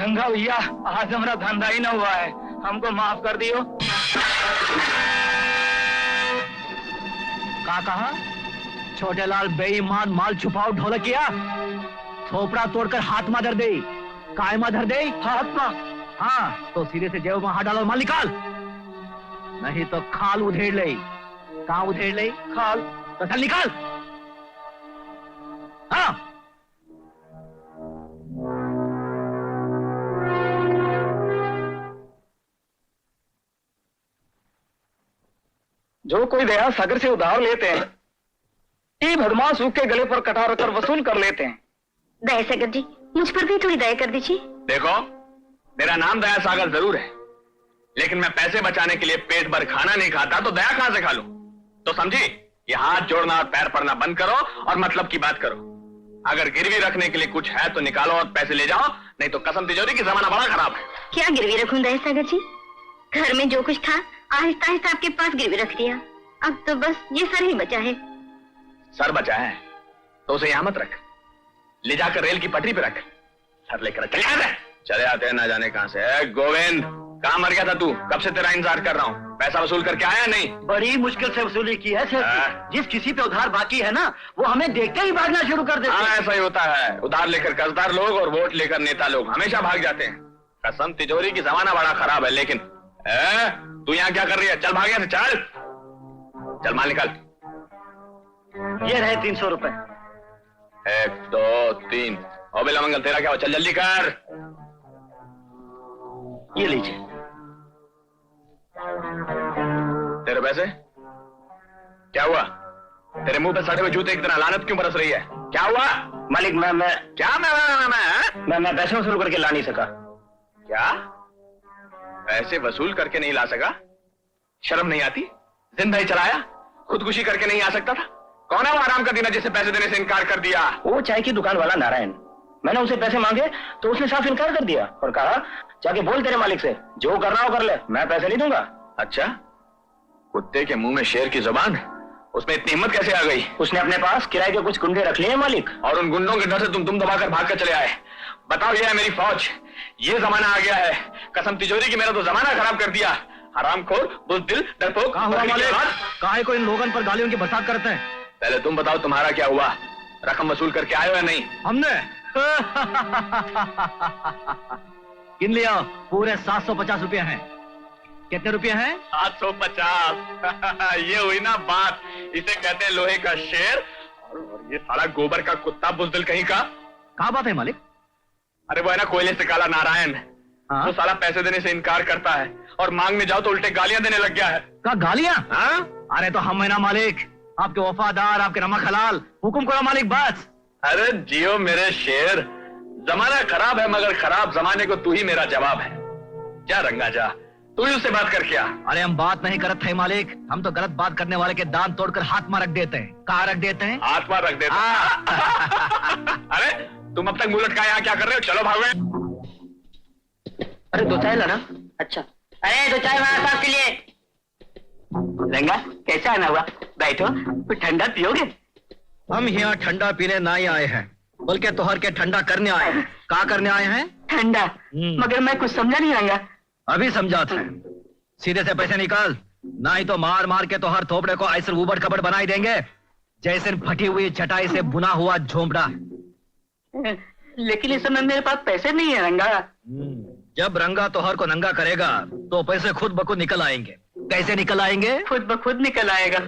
रंगा भैया, आज हमारा धंधा ही ना हुआ है, हमको माफ कर दियो। का कहा? छोटे लाल बेईमान माल छुपाओ ढोलकिया, थोपड़ा तोड़कर हाथ में धर दे। काय में धर दे? हाथ में। हाँ तो सीधे से जेब में हाथ डालो, माल निकाल, नहीं तो खाल उधेड़ ले। कहाँ उधेड़ ले? खाल। तो चल निकाल। हाँ जो कोई दया सागर से उधार लेते हैं, ये बदमाश उसके गले पर कटार रखकर वसूल कर लेते हैं। दया सागर जी, मुझ पर भी थोड़ी दया कर दीजिए। देखो, मेरा नाम दया सागर जरूर है, लेकिन मैं पैसे बचाने के लिए पेट भर खाना नहीं खाता, तो दया कहां से खा लूं? तो समझी, ये हाथ जोड़ना और पैर पड़ना बंद करो और मतलब की बात करो। अगर गिरवी रखने के लिए कुछ है तो निकालो और पैसे ले जाओ, नहीं तो कसम तिजोरी की जमाना बड़ा खराब है। क्या गिरवी रखूं दया सागर जी? घर में जो कुछ था आहिस्ता आहिस्ता आपके पास गिरवी रख दिया, अब तो बस ये सर ही बचा है। सर बचा है तो उसे यहां मत रख, ले जाकर रेल की पटरी पे रख। सर लेकर चले आते हैं ना जाने कहां से। गोविंद, कहां मर गया था तू? कब से तेरा इंतजार कर रहा हूं। पैसा वसूल करके आया नहीं? बड़ी मुश्किल से वसूली की है सर। जिस किसी पे उधार बाकी है ना, वो हमें देखते ही भागना शुरू कर देते हैं। हाँ, ऐसा ही होता है। उधार लेकर कर्जदार लोग और वोट लेकर नेता लोग हमेशा भाग जाते हैं। कसम तिजोरी की जमाना बड़ा खराब है। लेकिन तू यहाँ क्या कर रही है? चल भाग यहाँ से, चल चल, माल निकाल। ये रहे 300 रुपए। 1 2 3। ओ बेला मंगल, तेरा क्या हुआ? चल जल्दी कर। ये लीजिए। तेरे पैसे क्या हुआ? तेरे मुंह पे सड़े हुए जूते की तरह लानत क्यों बरस रही है? क्या हुआ? मालिक, मैं क्या मैं पैसे वसूल करके ला नहीं सका। क्या? पैसे वसूल करके नहीं ला सका? शर्म नहीं आती? जिंदगी चलाया, खुदकुशी करके नहीं आ सकता था? कौन है वो आराम का दीना जिसे पैसे देने से इनकार कर दिया? वो चाय की दुकान वाला नारायण। मैंने उसे पैसे मांगे तो उसने साफ इनकार कर दिया और कहा, जाके बोल तेरे मालिक से, जो करना हो कर ले, मैं पैसे नहीं दूंगा। अच्छा, कुत्ते के मुंह में शेर की जुबान, उसमें इतनी हिम्मत कैसे आ गई? उसने अपने पास किराए के कुछ गुंडे रख लिए हैं मालिक, और उन गुंडों के डर से तुम दबाकर भाग कर चले आए। बताओ, ये है मेरी फौज, ये जमाना आ गया है। कसम तिजोरी की, मेरा तो जमाना खराब कर दिया। हरामखोर, बुज़दिल, डरपोक। काहे को इन लोगों पर गालियों की बरसात करते हैं? पहले तुम बताओ, तुम्हारा क्या हुआ? रकम वसूल करके आए हो या नहीं? हमने गिन लिया, पूरे 750 रुपए हैं। कितने रुपए हैं? 750। ये हुई ना बात, इसे कहते हैं लोहे का शेर, और ये साला गोबर का कुत्ता बुज़दिल कहीं का। क्या बात है मालिक? अरे वो है ना कोयले से काला नारायण, वो साला पैसे देने से इनकार करता है और मांगने जाओ तो उल्टे गालियां देने लग गया है। क्या गालियां? हाँ? अरे तो हम है ना मालिक, आपके वफादार, आपके नमक हलाल। हुकुम करो मालिक, बस। अरे जियो मेरे शेर, जमाना खराब है मगर खराब जमाने को तू ही मेरा जवाब है। जा रंगा जा, तू ही उससे बात कर क्या? अरे हम बात नहीं करते हैं मालिक, हम तो गलत बात करने वाले के दांत तोड़कर हाथ में रख देते हैं। कहाँ रख देते हैं? हाथ में रख देते हैं। अरे तुम अब तक मुंह लटकाए यहाँ क्या कर रहे हो? चलो भागो। अरे दो चाय लाना। अच्छा, अरे दो चाय हमारे साहब के लिए। रंगा, कैसा आना हुआ? बैठो, कुछ ठंडा पियोगे? हम यहाँ ठंडा पीने नहीं आए हैं, बल्कि तोहर के ठंडा करने आए हैं। क्या करने आए हैं? ठंडा। मगर मैं कुछ समझा नहीं रंगा। अभी समझा था। सीधे से पैसे निकाल, नहीं तो मार मार के तोहर थोपड़े को ऐसे उबड़ खबड़ बनाई देंगे जैसे फटी हुई चटाई से बुना हुआ झोंपड़ा। लेकिन इस समय मेरे पास पैसे नहीं है रंगा। जब रंगा तोहर को नंगा करेगा तो पैसे खुद ब खुद निकल आएंगे। कैसे निकल आएंगे? खुद ब खुद निकल आएगा।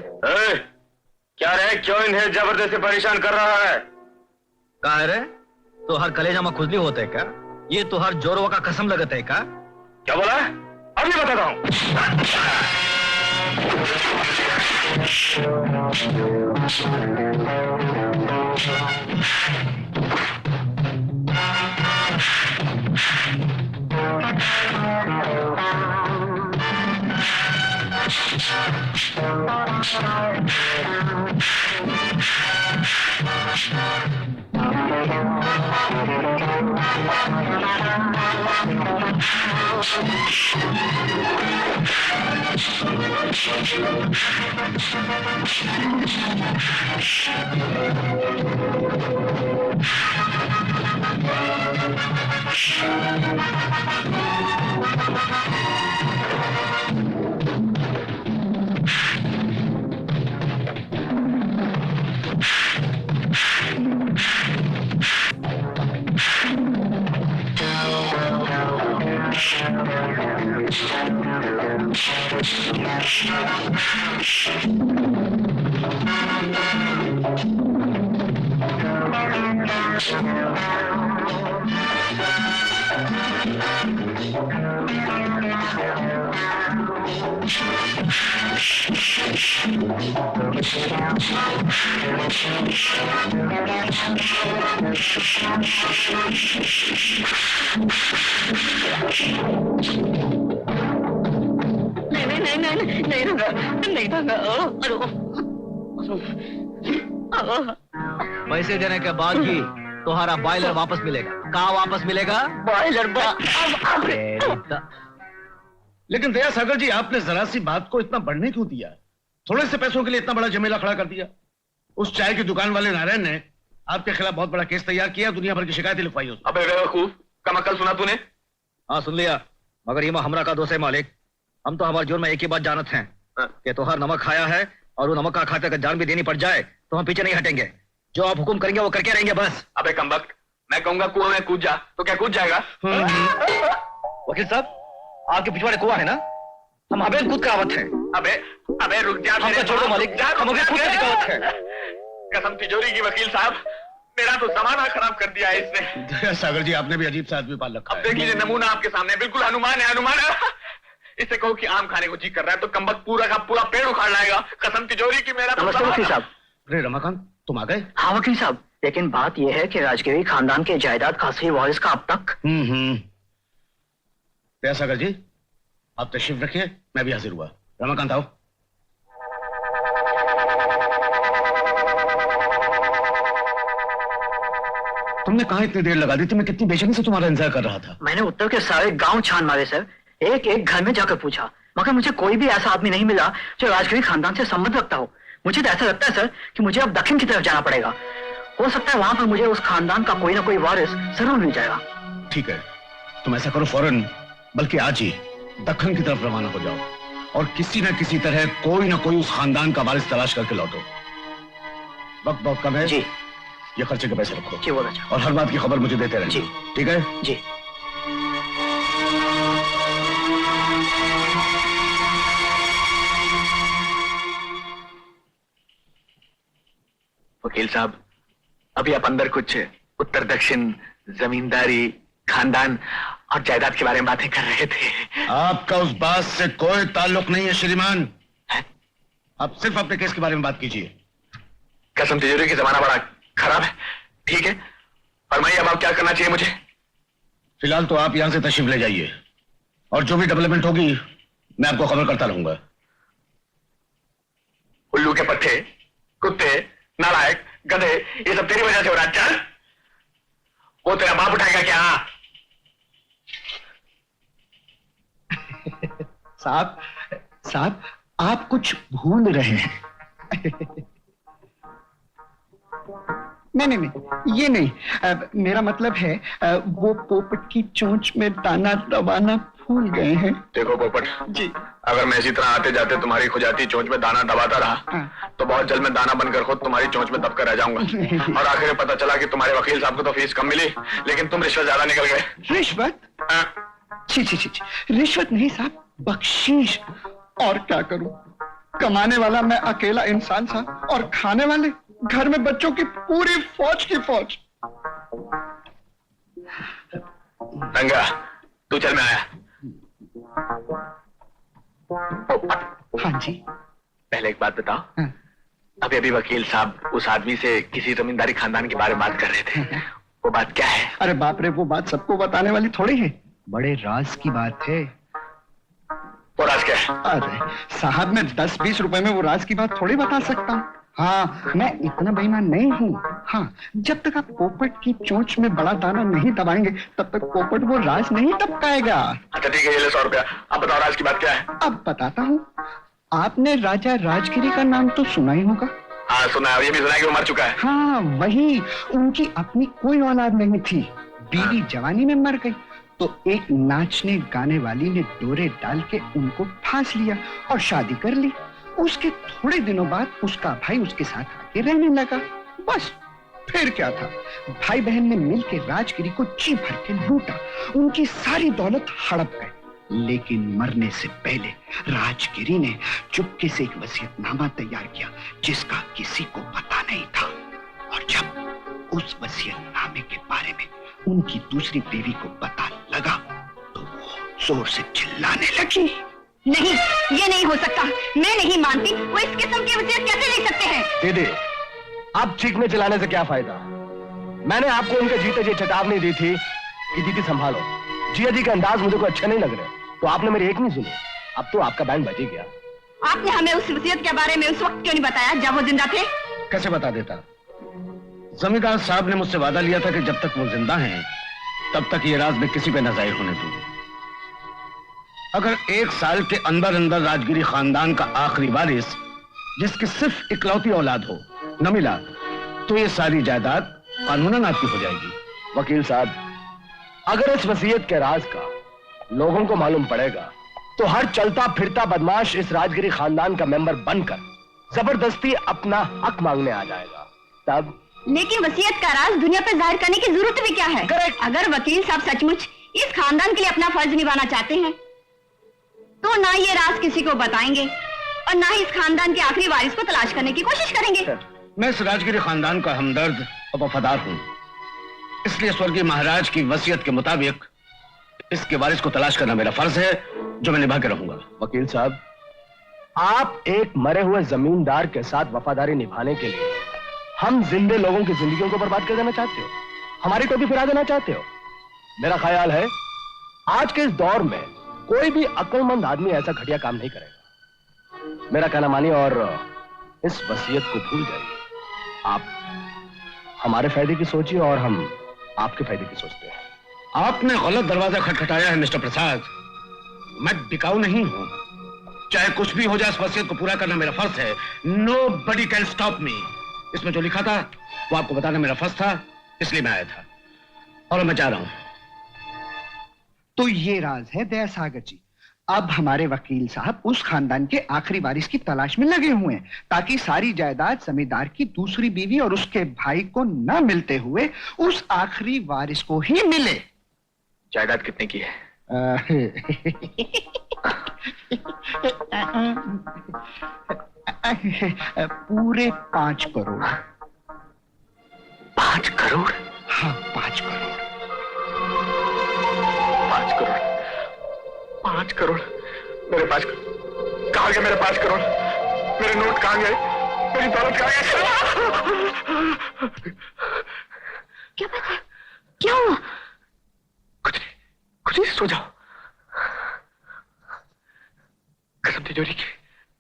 क्या रे, क्यों इन्हें जबरदस्ती परेशान कर रहा है? कहा रे, तो हर कलेजा में खुजली होते क्या? ये तो हर जोरवा का कसम लगता है क्या? क्या बोला? अभी बताता हूँ। नहीं रंगा पैसे देने के बाद ही तुम्हारा बॉयलर वापस मिलेगा। कहाँ वापस मिलेगा? बॉयलर लेकिन दया सागर जी, आपने जरा सी बात को इतना बढ़ने क्यों दिया? थोड़े से पैसों के लिए इतना बड़ा झमेला खड़ा कर दिया। उस चाय की दुकान वाले नारायण ने आपके खिलाफ बहुत बड़ा केस तैयार किया, दुनिया भर की शिकायतें लिखवाई उसने। अबे बेवकूफ, कम अकल सुना तूने? हाँ सुन लिया, मगर ये हमरा का दोष है मालिक। हम तो हमारे जोर में एक ही बात जानत हैं कि तोहर नमक खाया है, और वो नमक का खाते अगर जान भी देनी पड़ जाए तो हम पीछे नहीं हटेंगे। जो आप हुक्म करेंगे वो करके रहेंगे बस। अबे कमबख्त, मैं कहूंगा कुआं में कूद जा तो क्या कूद जाएगा? वकील साहब, आपके पिछवाड़े कुआं है ना, हम अबे कूद करावत है। अबे अबे रुक जा, हमका छोड़ दो मालिक, हम अबे कूद करावत है। कसम तिजोरी की वकील साहब, मेरा तो जमाना खराब कर दिया है इसने। दया सागर जी, आपने भी अजीब सा आदमी पाल रखा अब देख लीजिए नमूना आपके सामने, बिल्कुल हनुमान है, हनुमान है। इसे कहो कि आम खाने को जी कर रहा है तो कमबख्त पूरा का पूरा पेड़ उखाड़ लाएगा। कसम तिजोरी की मेरा तो नमस्ते वकील साहब। अरे रमाकांत, तुम आ गए? हाँ वकील साहब, लेकिन बात यह है कि राजगिरी खानदान के जायदाद का असली वारिस का अब तक। दया सागर जी, आप तशरीफ रखिए, मैं भी हाजिर हुआ। रमाकांत आओ। तुमने कहा इतनी देर लगा दी थी? मैं कितनी बेचैनी से तुम्हारा इंतजार कर रहा था। मैंने उत्तर के सारे गांव छान मारे सर, एक एक घर में जाकर पूछा, मगर मुझे कोई भी ऐसा आदमी नहीं मिला जो राजगिरी खानदान से संबंध रखता हो। मुझे तो ऐसा लगता है सर कि मुझे अब दक्षिण की तरफ जाना पड़ेगा। हो सकता है वहां पर मुझे उस खानदान का कोई ना कोई वारिस जरूर मिल जाएगा। ठीक है, तुम ऐसा करो, फौरन बल्कि आज ही दक्षिण की तरफ रवाना हो जाओ और किसी न किसी तरह कोई ना कोई उस खानदान का वारिस तलाश करके लौटो। वक्त बहुत कम है जी। ये खर्चे के पैसे रखो जी बहुत अच्छा। और हर बात की खबर मुझे देते रहना। जी। ठीक है जी। वकील साहब, अभी आप अंदर कुछ उत्तर दक्षिण, जमींदारी, खानदान और जायदाद के बारे में बातें कर रहे थे। आपका उस बात से कोई ताल्लुक नहीं है श्रीमान। आप सिर्फ अपने केस के बारे में बात कीजिए। कसम तिजोरी की जमाना बड़ा खराब है। ठीक है, फरमाइए अब आप क्या करना चाहिए मुझे? फिलहाल तो आप यहां से तशरीफ ले जाइए और जो भी डेवलपमेंट होगी मैं आपको खबर करता रहूंगा। उल्लू के पट्टे, कुत्ते, नालायक, गधे, ये सब तेरी वजह से हो रहा है। चल, वो तेरा बाप उठाएगा क्या? साहब आप कुछ भूल रहे हैं। नहीं, ये नहीं। मेरा मतलब है वो पोपट की चोंच में दाना दबाना भूल गए हैं। देखो पोपट जी, अगर मैं इसी तरह आते जाते तुम्हारी खुजाती चोंच में दाना दबाता रहा तो बहुत जल्द मैं दाना बनकर खुद तुम्हारी चोंच में दबकर रह जाऊंगा। और आखिर पता चला कि तुम्हारे वकील साहब को तो फीस कम मिली लेकिन तुम रिश्वत ज्यादा निकल गए। रिश्वत? हाँ। छी, रिश्वत नहीं साहब, बख्शीश। और क्या करूं, कमाने वाला मैं अकेला इंसान था और खाने वाले घर में बच्चों की पूरी फौज की फौज। रंगा, तू चल, मैं आया। हाँ जी। पहले एक बात बताओ, हाँ। अभी वकील साहब उस आदमी से किसी जमींदारी खानदान के बारे में बात कर रहे थे। वो बात क्या है? अरे बाप रे, वो बात सबको बताने वाली थोड़ी है, बड़े राज की बात है। वो राज क्या है? अरे साहब, मैं 10-20 रुपए में वो राज की बात थोड़ी बता सकता हूँ। हाँ, मैं इतना बेईमान नहीं हूँ। हाँ, जब तक आप पोपट की चोंच में बड़ा दाना नहीं दबाएंगे तब तक पोपट वो राज नहीं टपकाएगा। अच्छा ठीक है, ये ले 100 रुपया। अब बताओ राज की बात क्या है? अब बताता हूँ। आपने राजा राजगिरी का नाम तो सुना ही होगा। हाँ सुना है, ये भी सुना है कि वो मर चुका है। हाँ वही, उनकी अपनी कोई औलाद नहीं थी, बीवी जवानी में मर गई तो एक नाचने गाने वाली ने डोरे डाल के उनको फांस लिया और शादी कर ली। उसके थोड़े दिनों बाद उसका भाई उसके साथ आके रहने लगा। बस फिर क्या था, भाई बहन ने मिलकर राजगिरी को जी भर के लूटा, उनकी सारी दौलत हड़प गई। लेकिन मरने से पहले राजगिरी ने चुपके से एक वसीयतनामा तैयार किया जिसका किसी को पता नहीं था। और जब उस वसीयतनामे के बारे में उनकी दूसरी बीवी को पता लगा तो वो जोर से चिल्लाने लगी। नहीं, ये नहीं हो सकता। मैं नहीं मानती। वो इस किस्म की वसीयत कैसे ले सकते हैं? दीदी, अब चीखने चिल्लाने से क्या फायदा? मैंने आपको उनके जीते जी चेतावनी दी थी कि दीदी संभालो। जिया जी के अंदाज मुझे को अच्छे नहीं लग रहे, तो आपने मेरी एक नहीं सुनी। अब तो आपका बैंक बच ही गया। आपने हमें उस वसीयत के बारे में उस वक्त क्यों नहीं बताया जब वो जिंदा थे? कैसे बता देता? जमींदार साहब ने मुझसे वादा लिया था कि जब तक वो जिंदा हैं तब तक ये राज मैं किसी पे न जाहिर होने दूंगा। अगर 1 साल के अंदर अंदर राजगिरी खानदान का आखिरी वारिस, जिसकी सिर्फ इकलौती औलाद हो, न मिला तो ये सारी जायदाद कानूनन आपकी हो जाएगी। वकील साहब, अगर इस वसीयत के राज का लोगों को मालूम पड़ेगा तो हर चलता फिरता बदमाश इस राजगिरी खानदान का मेंबर बनकर जबरदस्ती अपना हक मांगने आ जाएगा। तब लेकिन वसीयत का राज दुनिया पे जाहिर करने की जरूरत भी क्या है? अगर वकील साहब सचमुच इस खानदान के लिए अपना फर्ज निभाना चाहते हैं तो ना ये राज किसी को बताएंगे और ना ही इस खानदान के आखिरी वारिस को तलाश करने की कोशिश करेंगे। मैं इस राजगिरी खानदान का हमदर्द और वफादार हूं, इसलिए स्वर्गीय महाराज की वसीयत के मुताबिक इसके वारिस को तलाश करना मेरा फर्ज है, जो मैं निभा के रहूंगा। वकील साहब, आप एक मरे हुए जमींदार के साथ वफादारी निभाने के लिए हम जिंदे लोगों की जिंदगियों को बर्बाद कर देना चाहते हो? हमारी टोपी फिरा देना चाहते हो? मेरा ख्याल है आज के इस दौर में कोई भी अक्लमंद आदमी ऐसा घटिया काम नहीं करेगा। मेरा कहना मानिए और इस वसीयत को भूल जाइए। आप हमारे फायदे की सोचिए और हम आपके फायदे की सोचते हैं। आपने गलत दरवाजा खटखटाया है मिस्टर प्रसाद। मैं बिकाऊ नहीं हूं, चाहे कुछ भी हो जाए इस वसीयत को पूरा करना मेरा फर्ज है। Nobody can stop me। इसमें जो लिखा था वो आपको बताना मेरा फर्ज था, इसलिए मैं आया था और मैं जा रहा हूं। तो ये राज है दया सागर जी। अब हमारे वकील साहब उस खानदान के आखिरी वारिस की तलाश में लगे हुए हैं ताकि सारी जायदाद जमींदार की दूसरी बीवी और उसके भाई को न मिलते हुए उस आखिरी वारिस को ही मिले। जायदाद कितने की है? पूरे 5 करोड़। 5 करोड़? हाँ, 5 करोड़। 5 करोड़? 5 करोड़? मेरे 5 करोड़ कहाँ गए? मेरे 5 करोड़? मेरे नोट कहाँ गए? मेरी दौलत कहाँ गई? क्या बात है? क्या हुआ? कुछ नहीं, सो जाओ। कसम तिजोरी की।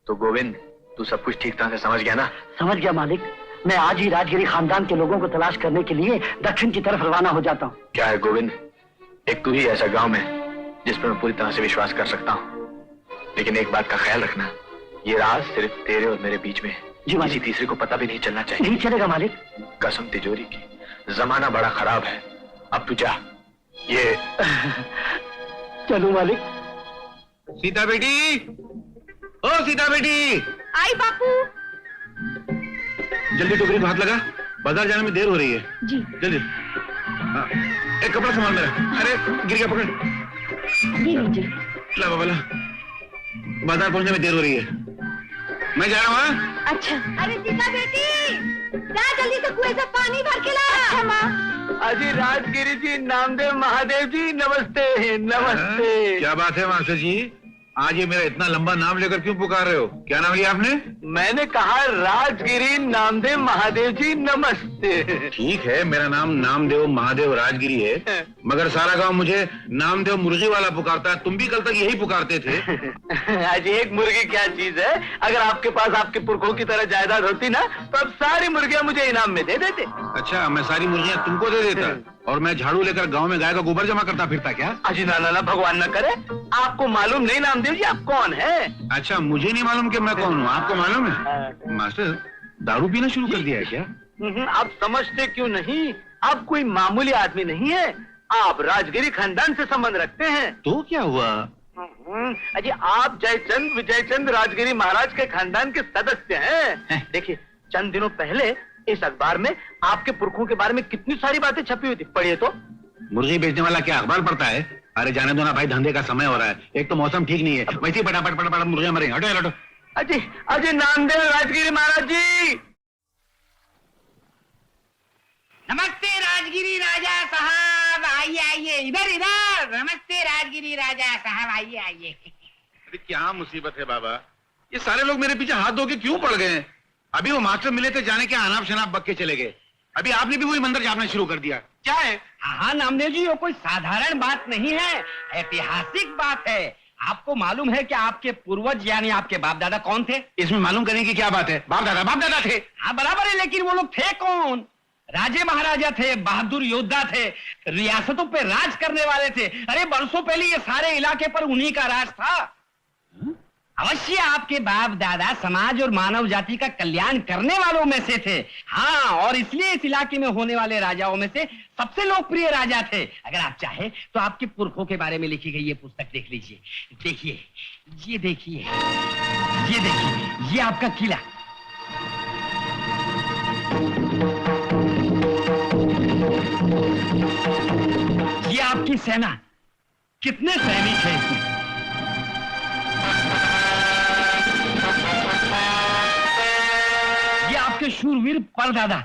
तो गोविंद, तू सब कुछ ठीक तरह से समझ गया ना? समझ गया मालिक। मैं आज ही राजगिरी खानदान के लोगों को तलाश करने के लिए दक्षिण की तरफ रवाना हो जाता हूँ। क्या है गोविंद, एक तू ही ऐसा गांव में जिस पर मैं पूरी तरह से विश्वास कर सकता हूँ। लेकिन एक बात का ख्याल रखना, ये राज सिर्फ तेरे और मेरे बीच में है। किसी तीसरे को पता भी नहीं चलना चाहिए। नहीं चलेगा मालिक। कसम तिजोरी की, जमाना बड़ा खराब है। अब तू जा। ये चलूं मालिक। सीता बेटी, ओ सीता बेटी, आई बापू। जल्दी टोकरी को हाथ लगा, बाजार जाने में देर हो रही है। जी जल्दी। हाँ, एक कपड़ा संभाल मेरा। अरे गिर गया, पकड़। जी लीजिए। ला बाबा ला, बाजार पहुंचने में देर हो रही है, मैं जा रहा हूँ। हाँ? अच्छा। अरे सीता बेटी, जा जल्दी से कुएं से पानी भर के ला। अच्छा माँ। अजी राजगिरी जी, नामदेव महादेव जी, नमस्ते। नमस्ते। क्या बात है मास्टर जी, आज ये मेरा इतना लंबा नाम लेकर क्यों पुकार रहे हो? क्या नाम लिया आपने? मैंने कहा राजगिरी नामदेव महादेव जी नमस्ते। ठीक है, मेरा नाम नामदेव महादेव राजगिरी है, मगर सारा गांव मुझे नामदेव मुर्गी वाला पुकारता है। तुम भी कल तक यही पुकारते थे। आज एक मुर्गी क्या चीज है? अगर आपके पास आपके पुरखों की तरह जायदाद होती ना तो अब सारी मुर्गियां मुझे इनाम में दे देते। अच्छा, मैं सारी मुर्गियां तुमको दे देता और मैं झाड़ू लेकर गांव में गाय का गोबर जमा करता फिरता क्या? अजी ना ना ना, भगवान न करे। आपको मालूम नहीं नामदेव जी आप कौन है? अच्छा, मुझे नहीं मालूम कि मैं कौन हूँ, आपको मालूम है? मास्टर, दारू पीना शुरू कर दिया है क्या? आप समझते क्यों नहीं? आप कोई मामूली आदमी नहीं है, आप राजगिरी खानदान से संबंध रखते हैं। तो क्या हुआ? अजी आप जयचंद विजयचंद राजगिरी महाराज के खानदान के सदस्य हैं। देखिए, चंद दिनों पहले इस अखबार में आपके पुरखों के बारे में कितनी सारी बातें छपी हुई थी, पढ़िए तो। मुर्गी बेचने वाला क्या अखबार पढ़ता है? अरे जाने दो ना भाई, धंधे का समय हो रहा है, एक तो मौसम ठीक नहीं है, वैसे ही फटाफट मुर्गियां मरेंगे। हटो हटो। अजी अजी नामदेव राजगिरी महाराज जी। नमस्ते राजगिरी राजा साहब, आइए आइए, इधर इधर। नमस्ते राजगिरी राजा साहब, आइए आइए। अरे क्या मुसीबत है बाबा, ये सारे लोग मेरे पीछे हाथ धो के क्यों पड़ गए हैं? अभी वो मास्टर मिले थे, जाने के अनाप शनाप बक के चले गए। अभी आपने भी वही मंदिर जापना शुरू कर दिया, क्या है? हाँ नामदेव जी, वो कोई साधारण बात नहीं है, ऐतिहासिक बात है। आपको मालूम है कि आपके पूर्वज यानी आपके बाप दादा कौन थे? इसमें मालूम करने की क्या बात है? बाप दादा थे। हाँ बराबर है, लेकिन वो लोग थे कौन? राजे महाराजा थे, बहादुर योद्धा थे, रियासतों पे राज करने वाले थे। अरे बरसों पहले ये सारे इलाके पर उन्हीं का राज था। अवश्य आपके बाप दादा समाज और मानव जाति का कल्याण करने वालों में से थे। हाँ, और इसलिए इस इलाके में होने वाले राजाओं में से सबसे लोकप्रिय राजा थे। अगर आप चाहे तो आपके पुरखों के बारे में लिखी गई ये पुस्तक देख लीजिए। देखिए, ये देखिए, ये देखिए, ये आपका किला। ये आपकी सेना, कितने सैनिक हैं इसमें? ये आपके शूरवीर परदादा,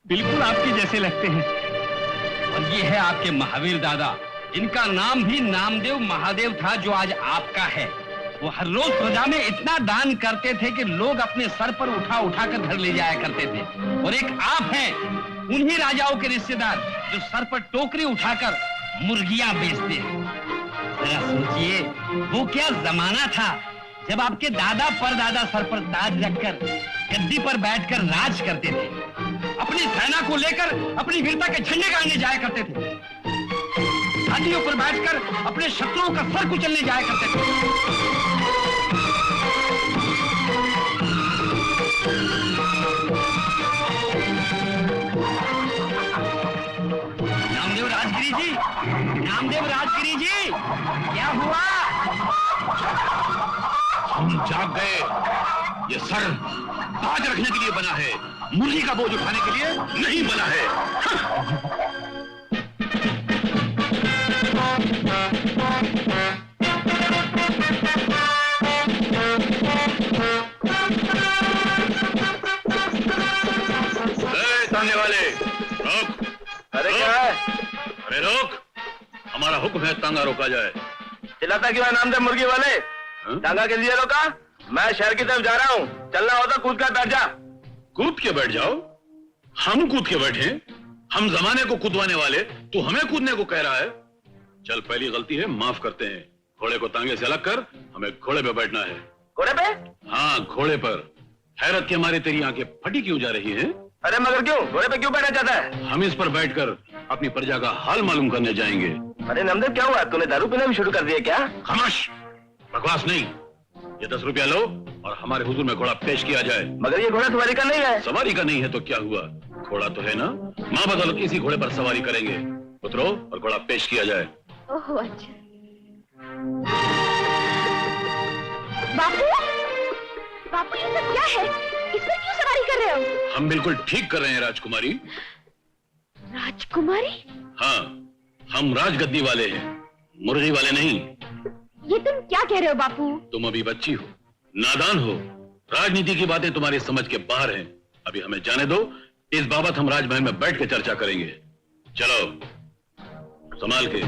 बिल्कुल आपके जैसे लगते हैं। और ये है आपके महावीर दादा, इनका नाम भी नामदेव महादेव था, जो आज आपका है। वो हर रोज प्रजा में इतना दान करते थे कि लोग अपने सर पर उठा उठा कर घर ले जाया करते थे। और एक आप हैं, उन्हीं राजाओं के रिश्तेदार जो सर पर टोकरी उठाकर मुर्गियां बेचते हैं। जरा सोचिए, वो क्या जमाना था जब आपके दादा परदादा सर पर ताज रखकर गद्दी पर बैठकर राज करते थे, अपनी सेना को लेकर अपनी वीरता के झंडे गाड़ने जाया करते थे, हाथियों पर बैठकर अपने शत्रुओं का सर कुचलने जाया करते थे। नामदेव राजगिरी जी, नामदेव राजगिरी जी, क्या हुआ? हम जाग गए। ये सर ताज रखने के लिए बना है, मुर्गी का बोझ उठाने के लिए नहीं बना है। सामने वाले रोक। अरे क्या है? अरे रोक, हमारा हुक्म है तांगा रोका जाए। चिल्लाता क्यों है नामदेव मुर्गी वाले? तांगा के लिए रोका? मैं शहर की तरफ जा रहा हूँ, चलना होता कूद कर बैठ जा। कूद के बैठ जाओ? हम कूद के बैठे? हम जमाने को कूदवाने वाले, तू हमें कूदने को कह रहा है? चल, पहली गलती है, माफ करते हैं। घोड़े को तांगे से अलग कर, हमें घोड़े पे बैठना है। घोड़े पे? हाँ, घोड़े पर। हैरत के हमारी तेरी आंखें फटी क्यों जा रही हैं? अरे मगर क्यों? घोड़े पे क्यों बैठना चाहता है? हम इस पर बैठकर अपनी प्रजा का हाल मालूम करने जाएंगे। अरे नामदेव, क्या हुआ? तूने दारू पीना भी शुरू कर दिया क्या? खामोश, बकवास नहीं। ये 10 रुपया लो और हमारे हुजूर में घोड़ा पेश किया जाए। मगर ये घोड़ा सवारी का नहीं है। सवारी का नहीं है तो क्या हुआ? घोड़ा तो है ना, माँ बदौलत इसी घोड़े पर सवारी करेंगे। उतरो और घोड़ा पेश किया जाए। ओह अच्छा। बापू, बापू ये सब क्या है? इस पर क्यों सवारी कर रहे हो? हम बिल्कुल ठीक कर रहे हैं राजकुमारी। राजकुमारी? हाँ, हम राजगद्दी वाले हैं, मुर्गी वाले नहीं। ये तुम क्या कह रहे हो बापू? तुम अभी बच्ची हो, नादान हो, राजनीति की बातें तुम्हारी समझ के बाहर हैं। अभी हमें जाने दो, इस बाबत हम राजमहल में बैठ के चर्चा करेंगे। चलो, संभाल के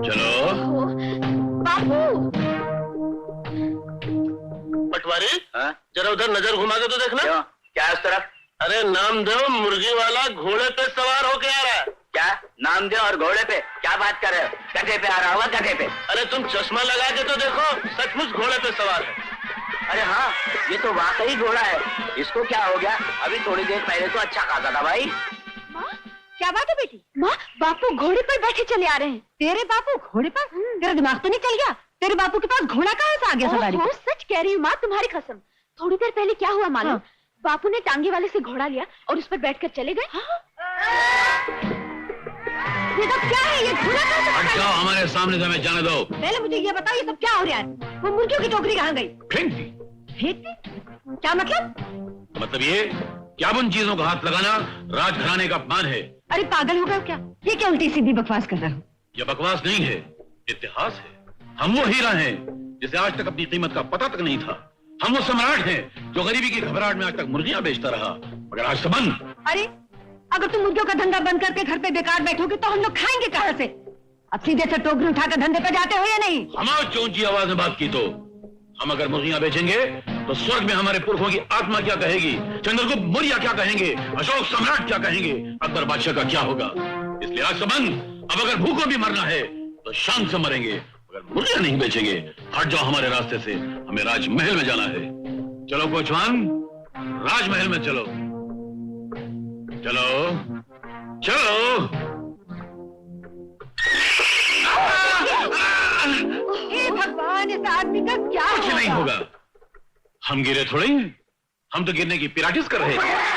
चलो। बापू, रखवारी हाँ? जरा उधर नजर घुमा के तो देखना। क्यों? क्या है उस तरफ? अरे नामदेव मुर्गी वाला घोड़े पे सवार होके आ रहा है। क्या नामदेव और घोड़े पे क्या बात कर रहे हो? गधे पे आ रहा होगा, गधे पे। अरे तुम चश्मा लगा के तो देखो, सचमुच घोड़े पे सवार है। अरे हाँ, ये तो वाकई घोड़ा है। इसको क्या हो गया? अभी थोड़ी देर पहले तो अच्छा खाता था भाई। माँ क्या बात है बेटी? माँ बापू घोड़े पर बैठे चले आ रहे हैं। तेरे बापू घोड़े पर? तेरा दिमाग तो नहीं चल गया? तेरे बापू के पास घोड़ा कहाँ से आ गया सवारी? सच कह रही हूँ माँ, तुम्हारी कसम। थोड़ी देर पहले क्या हुआ मालूम? हाँ। बापू ने टांगे वाले से घोड़ा लिया और उस पर बैठकर चले गए। हाँ? ये सब क्या है? ये घोड़ा कहाँ से हट जाओ हमारे सामने से, हमें जाने दो। पहले मुझे ये बताओ, ये सब क्या हो रहा है? वो मुर्गियों की टोकरी कहाँ गई? फेंक दी। फेंक दी? क्या मतलब? मतलब ये क्या उन चीजों का हाथ लगाना राजघराने का अपमान है? अरे पागल हो गए क्या? ये क्या उल्टी सीधी बकवास कर रहे हो? ये बकवास नहीं है, इतिहास है। हम वो हीरा हैं जिसे आज तक अपनी कीमत का पता तक नहीं था। हम वो सम्राट हैं जो गरीबी की घबराहट में आज तक मुर्गियां बेचता रहा, मगर आज से बंद। अरे अगर तुम मुर्गियों का धंधा बंद करके घर पे बेकार बैठोगे तो हम लोग खाएंगे कहाँ से? अब सीधे से टोकरी उठाकर धंधे पे जाते हो या नहीं? हमारी ऊंची आवाज में बात की तो हम अगर मुर्गियां बेचेंगे तो स्वर्ग में हमारे पुरखों की आत्मा क्या कहेगी, चंद्रगुप्त मौर्य क्या कहेंगे, अशोक सम्राट क्या कहेंगे, अकबर बादशाह का क्या होगा? इसलिए आज से बंद। अब अगर भूखों भी मरना है तो शान से मरेंगे, अगर मुर्गियां नहीं बेचेंगे। हट जाओ हमारे रास्ते से, हमें राजमहल में जाना है। चलो कोचवान, राजमहल में चलो। चलो चलो। हे भगवान, इस आदमी का क्या कुछ नहीं होगा। हम गिरे थोड़े, हम तो गिरने की प्रैक्टिस कर रहे थे।